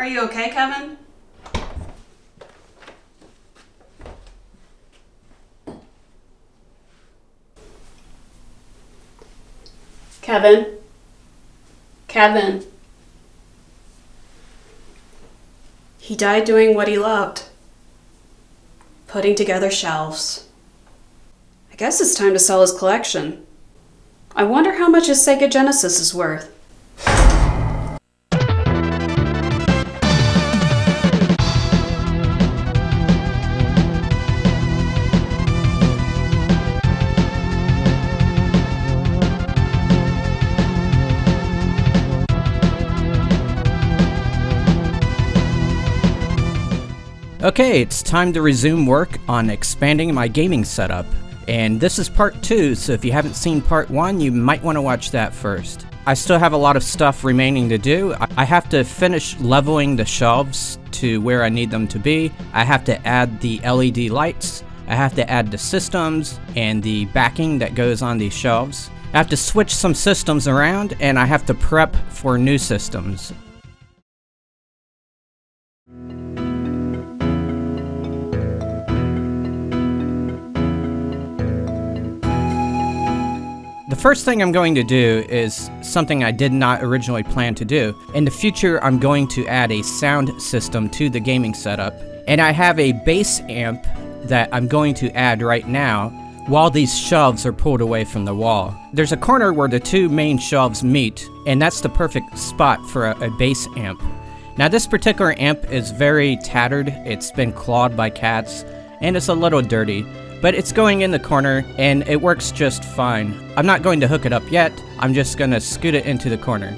Are you okay, Kevin? Kevin? Kevin? He died doing what he loved. Putting together shelves. I guess it's time to sell his collection. I wonder how much his Sega Genesis is worth. Okay, it's time to resume work on expanding my gaming setup. And this is part 2, so if you haven't seen part 1, you might want to watch that first. I still have a lot of stuff remaining to do. I have to finish leveling the shelves to where I need them to be. I have to add the LED lights. I have to add the systems and the backing that goes on these shelves. I have to switch some systems around, and I have to prep for new systems. The first thing I'm going to do is something I did not originally plan to do. In the future, I'm going to add a sound system to the gaming setup, and I have a bass amp that I'm going to add right now while these shelves are pulled away from the wall. There's a corner where the two main shelves meet, and that's the perfect spot for a bass amp. Now this particular amp is very tattered, it's been clawed by cats, and it's a little dirty. But it's going in the corner, and it works just fine. I'm not going to hook it up yet, I'm just going to scoot it into the corner.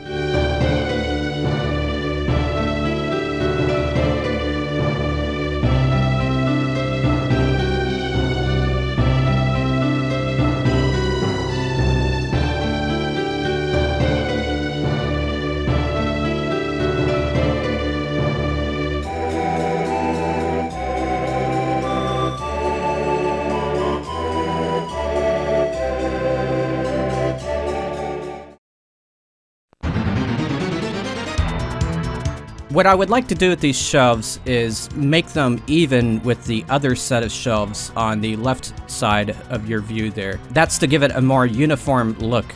What I would like to do with these shelves is make them even with the other set of shelves on the left side of your view there. That's to give it a more uniform look.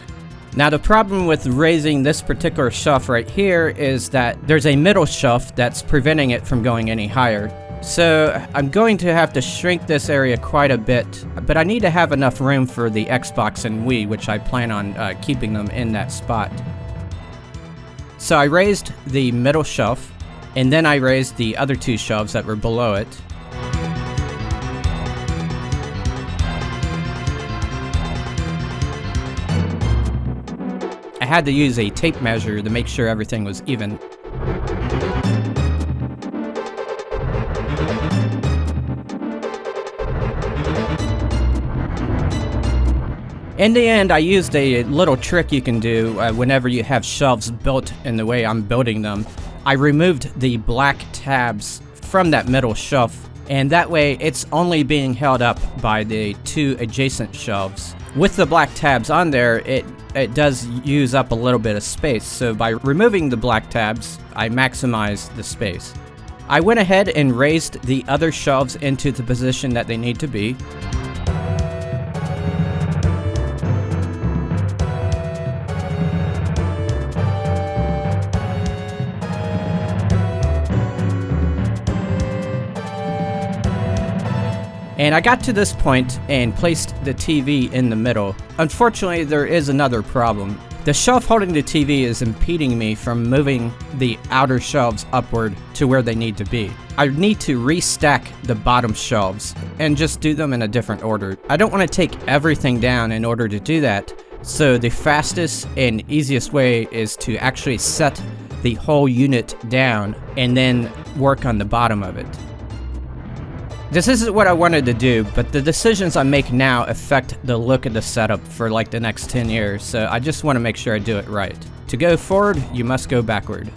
Now the problem with raising this particular shelf right here is that there's a middle shelf that's preventing it from going any higher. So I'm going to have to shrink this area quite a bit, but I need to have enough room for the Xbox and Wii, which I plan on keeping them in that spot. So I raised the middle shelf, and then I raised the other two shelves that were below it. I had to use a tape measure to make sure everything was even. In the end, I used a little trick you can do whenever you have shelves built in the way I'm building them. I removed the black tabs from that middle shelf, and that way it's only being held up by the two adjacent shelves. With the black tabs on there, it does use up a little bit of space, so by removing the black tabs, I maximize the space. I went ahead and raised the other shelves into the position that they need to be. And I got to this point and placed the TV in the middle. Unfortunately, there is another problem. The shelf holding the TV is impeding me from moving the outer shelves upward to where they need to be. I need to restack the bottom shelves and just do them in a different order. I don't want to take everything down in order to do that, so the fastest and easiest way is to actually set the whole unit down and then work on the bottom of it. This isn't what I wanted to do, but the decisions I make now affect the look of the setup for like the next 10 years, so I just want to make sure I do it right. To go forward, you must go backward.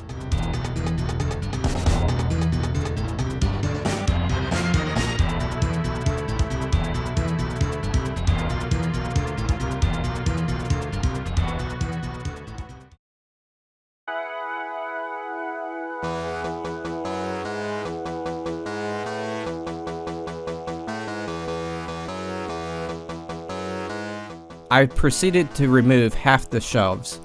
I proceeded to remove half the shelves.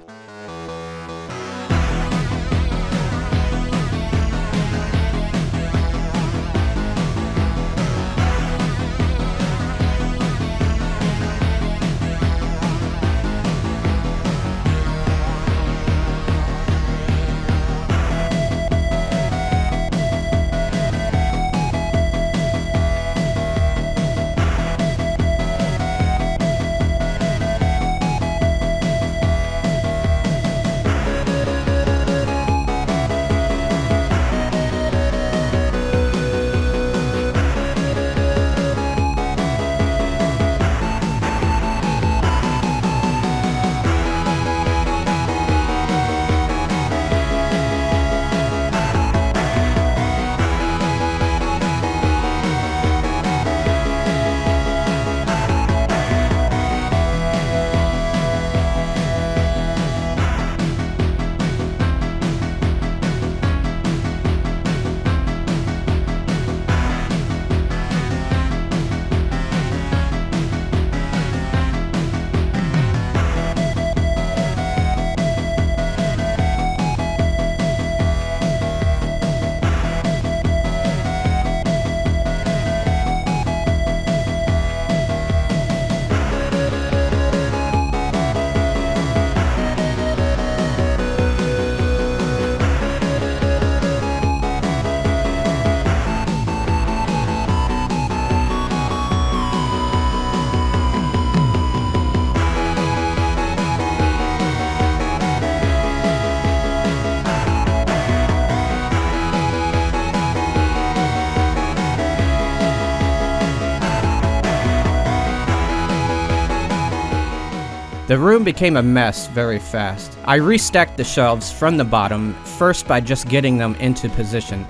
The room became a mess very fast. I restacked the shelves from the bottom, first by just getting them into position.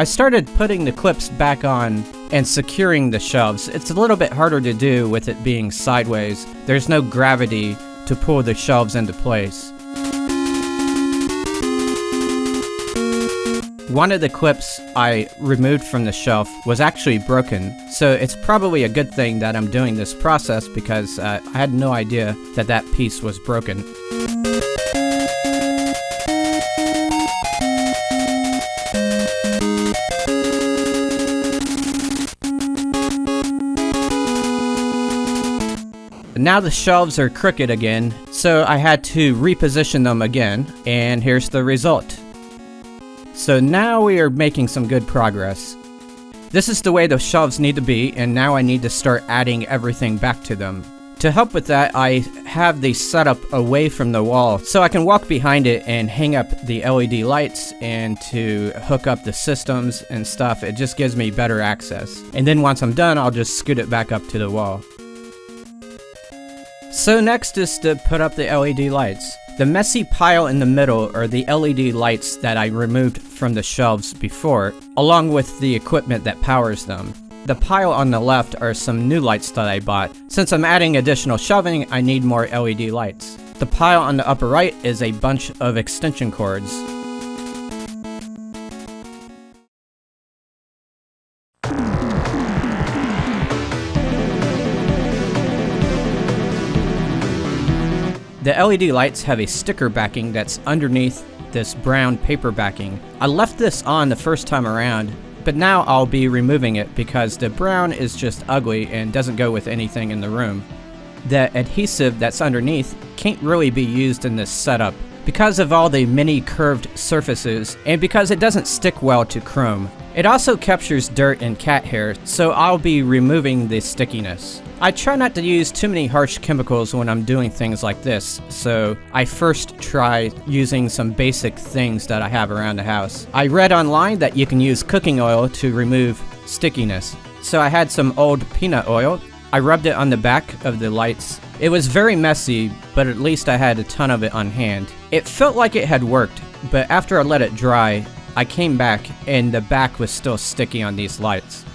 I started putting the clips back on and securing the shelves. It's a little bit harder to do with it being sideways. There's no gravity to pull the shelves into place. One of the clips I removed from the shelf was actually broken, so it's probably a good thing that I'm doing this process because I had no idea that that piece was broken. Now the shelves are crooked again, so I had to reposition them again, and here's the result. So now we are making some good progress. This is the way the shelves need to be, and now I need to start adding everything back to them. To help with that, I have the setup away from the wall, so I can walk behind it and hang up the LED lights and to hook up the systems and stuff. It just gives me better access. And then once I'm done, I'll just scoot it back up to the wall. So next is to put up the LED lights. The messy pile in the middle are the LED lights that I removed from the shelves before, along with the equipment that powers them. The pile on the left are some new lights that I bought. Since I'm adding additional shelving, I need more LED lights. The pile on the upper right is a bunch of extension cords. The LED lights have a sticker backing that's underneath this brown paper backing. I left this on the first time around, but now I'll be removing it because the brown is just ugly and doesn't go with anything in the room. The adhesive that's underneath can't really be used in this setup because of all the many curved surfaces and because it doesn't stick well to chrome. It also captures dirt and cat hair, so I'll be removing the stickiness. I try not to use too many harsh chemicals when I'm doing things like this, so I first try using some basic things that I have around the house. I read online that you can use cooking oil to remove stickiness. So I had some old peanut oil. I rubbed it on the back of the lights. It was very messy, but at least I had a ton of it on hand. It felt like it had worked, but after I let it dry, I came back and the back was still sticky on these lights.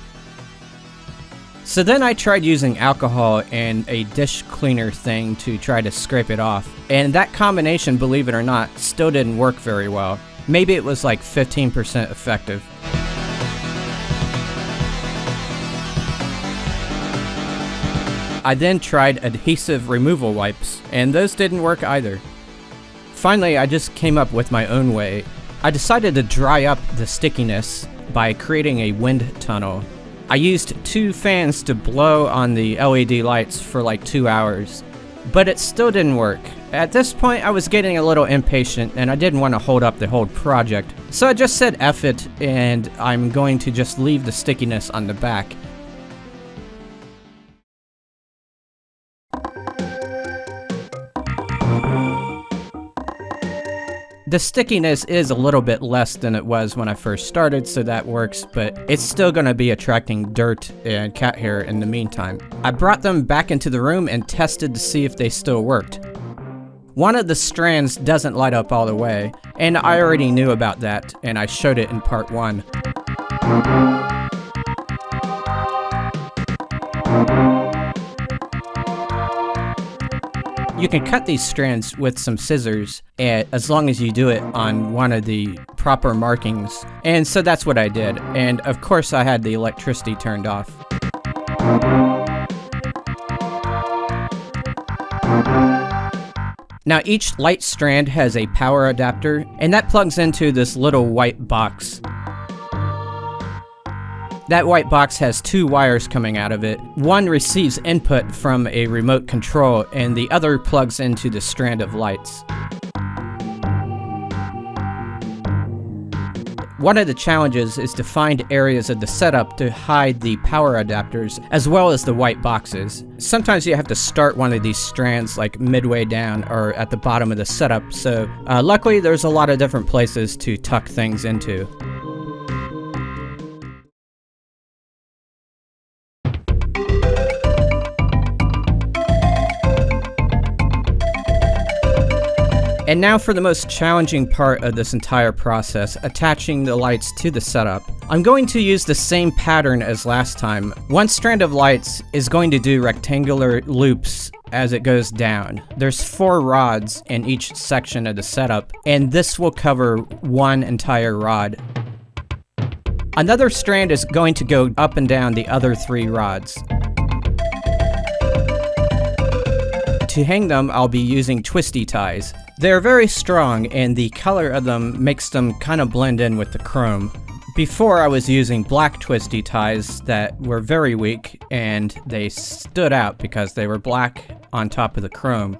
So then I tried using alcohol and a dish cleaner thing to try to scrape it off. And that combination, believe it or not, still didn't work very well. Maybe it was like 15% effective. I then tried adhesive removal wipes, and those didn't work either. Finally, I just came up with my own way. I decided to dry up the stickiness by creating a wind tunnel. I used 2 fans to blow on the LED lights for like 2 hours, but it still didn't work. At this point, I was getting a little impatient and I didn't want to hold up the whole project. So I just said F it, and I'm going to just leave the stickiness on the back. The stickiness is a little bit less than it was when I first started, so that works, but it's still going to be attracting dirt and cat hair in the meantime. I brought them back into the room and tested to see if they still worked. One of the strands doesn't light up all the way, and I already knew about that, and I showed it in part 1. You can cut these strands with some scissors, as long as you do it on one of the proper markings. And so that's what I did. And of course I had the electricity turned off. Now each light strand has a power adapter, and that plugs into this little white box. That white box has 2 wires coming out of it. One receives input from a remote control, and the other plugs into the strand of lights. One of the challenges is to find areas of the setup to hide the power adapters, as well as the white boxes. Sometimes you have to start one of these strands like midway down or at the bottom of the setup, so luckily there's a lot of different places to tuck things into. And now for the most challenging part of this entire process, attaching the lights to the setup. I'm going to use the same pattern as last time. One strand of lights is going to do rectangular loops as it goes down. There's 4 rods in each section of the setup, and this will cover one entire rod. Another strand is going to go up and down the other 3 rods. To hang them, I'll be using twisty ties. They're very strong, and the color of them makes them kind of blend in with the chrome. Before, I was using black twisty ties that were very weak, and they stood out because they were black on top of the chrome.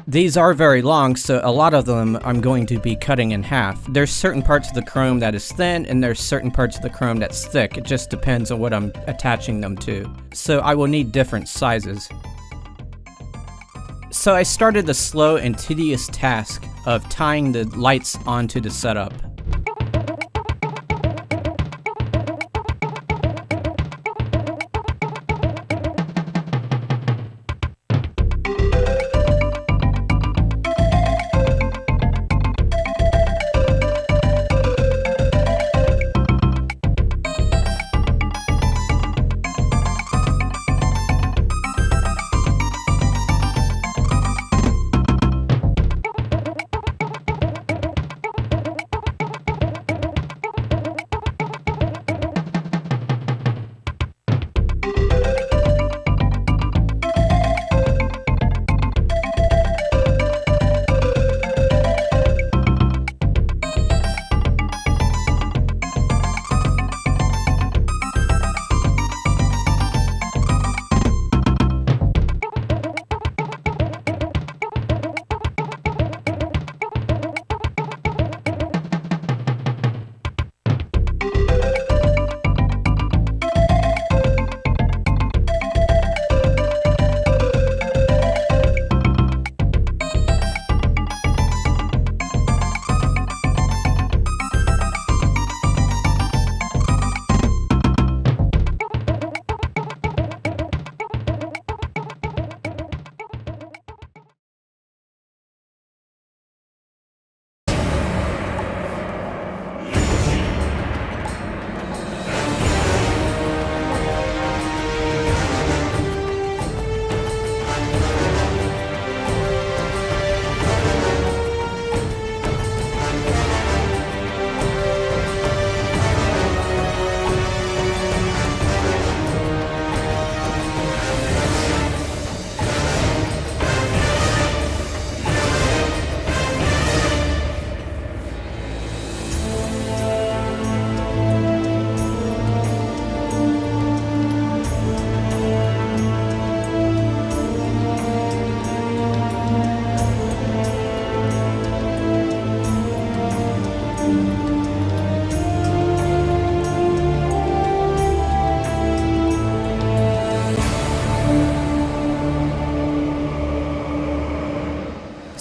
These are very long, so a lot of them I'm going to be cutting in half. There's certain parts of the chrome that is thin, and there's certain parts of the chrome that's thick. It just depends on what I'm attaching them to. So I will need different sizes. So I started the slow and tedious task of tying the lights onto the setup.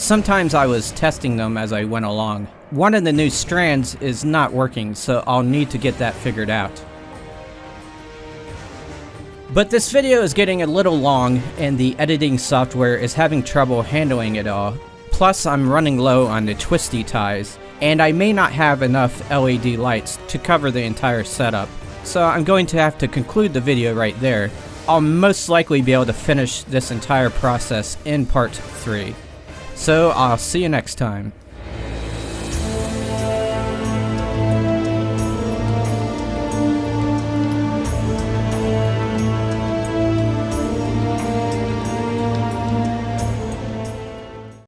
Sometimes I was testing them as I went along. One of the new strands is not working, so I'll need to get that figured out. But this video is getting a little long, and the editing software is having trouble handling it all. Plus, I'm running low on the twisty ties, and I may not have enough LED lights to cover the entire setup. So I'm going to have to conclude the video right there. I'll most likely be able to finish this entire process in part 3. So I'll see you next time.